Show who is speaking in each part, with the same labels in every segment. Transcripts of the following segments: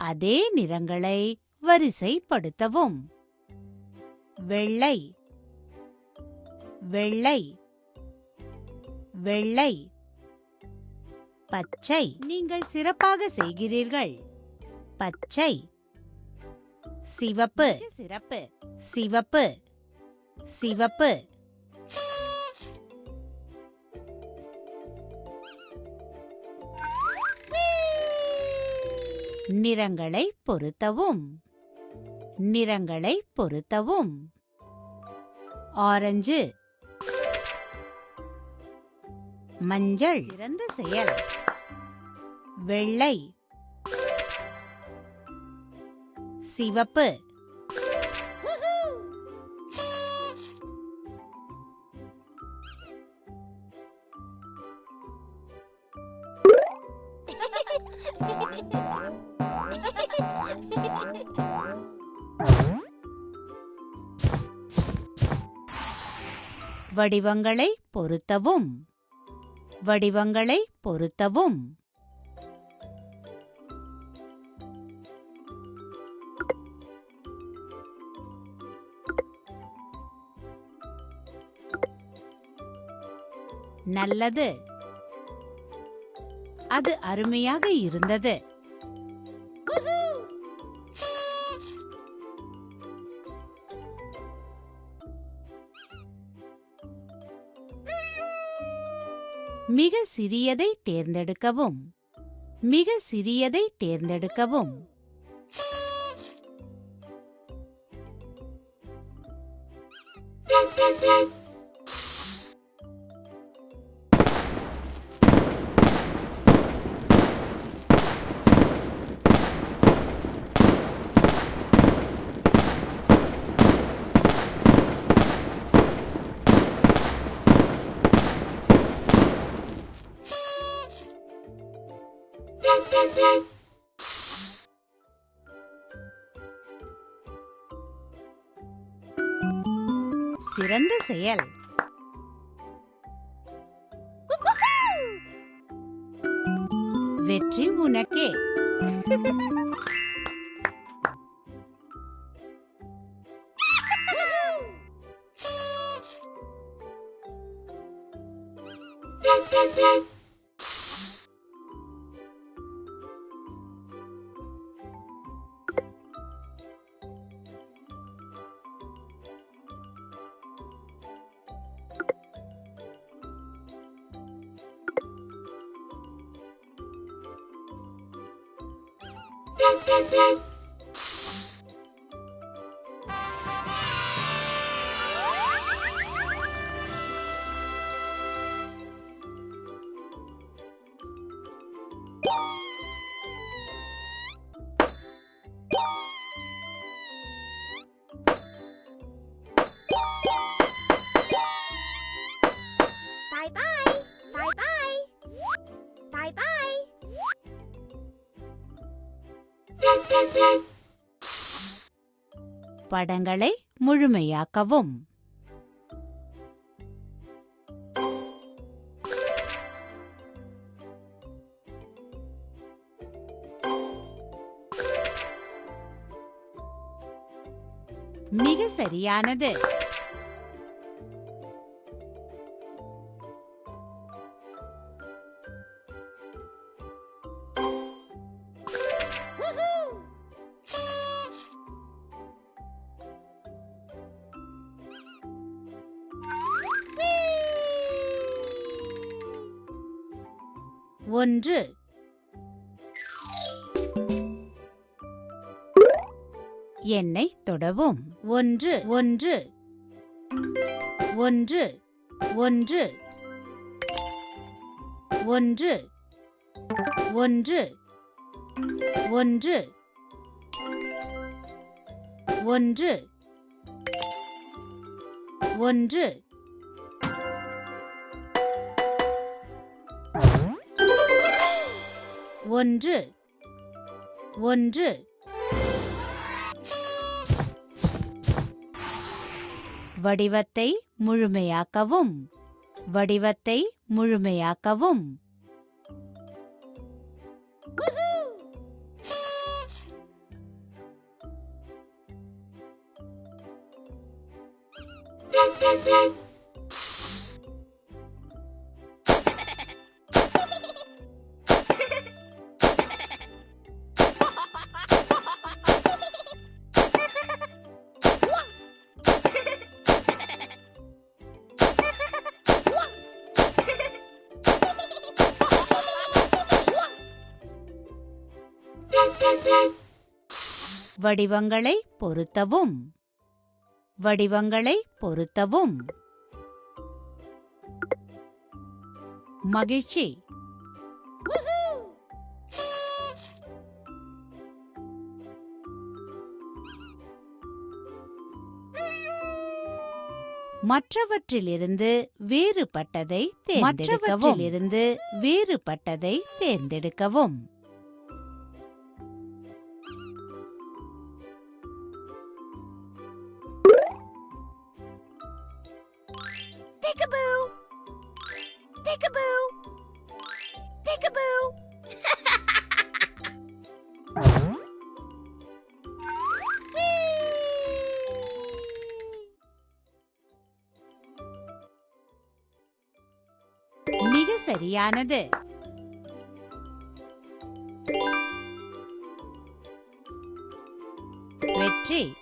Speaker 1: அதே நிறங்களை வரிசைப்படுத்தவும். வெள்ளை, வெள்ளை, வெள்ளை, பச்சை. நீங்கள் சிறப்பாக செய்கிறீர்கள். பச்சை, சிவப்பு, சிறப்பு, சிவப்பு, சிவப்பு, நிறங்களை பொருத்தவும். நிறங்களை பொருத்தவும். ஆரஞ்சு, மஞ்சள். சிறந்த செயல். வெள்ளை, சிவப்பு, வடிவங்களை பொருத்தவும். வடிவங்களை பொருத்தவும். நல்லது. அது அருமையாக இருந்தது. மிக சிறியதை தேர்ந்தெடுக்கவும். மிக சிறியதை தேர்ந்தெடுக்கவும். சிறந்த செயல். வெற்றி உனக்கே. படங்களை முழுமையாக்கவும். மிக சரியானது. ஒன்று, என்னை தொடவும். ஒன்று, ஒன்று, ஒன்று, ஒன்று, ஒன்று, ஒன்று, ஒன்று, ஒன்று, ஒன்று, ஒன்று, ஒன்று. வடிவத்தை முழுமையாக்கவும். வடிவத்தை முழுமையாக்கவும். வடிவங்களை பொருத்தவும். வடிவங்களை பொருத்தவும். மகிழ்ச்சி. மற்றவற்றிலிருந்து வேறுபட்டதை தேர்ந்தெடுக்கவும்.
Speaker 2: Peekaboo! Peekaboo! Peekaboo!
Speaker 1: மிக சரியானது. வெற்றி.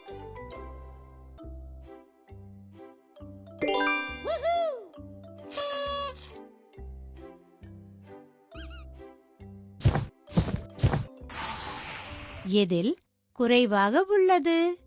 Speaker 1: எதில் குறைவாக உள்ளது?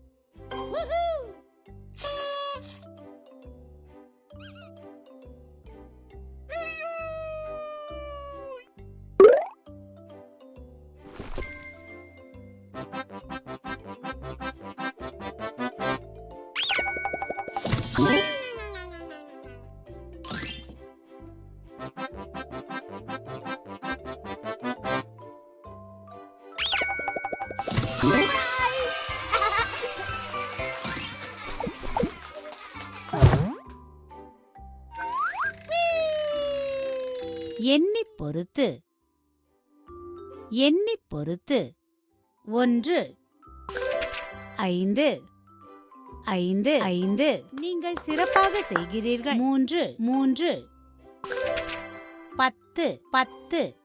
Speaker 1: எண்ணிப் பொறுத்து. எண்ணிப் பொறுத்து. 1 5 5 5. நீங்கள் சிறப்பாக செய்கிறீர்கள். 3 10 10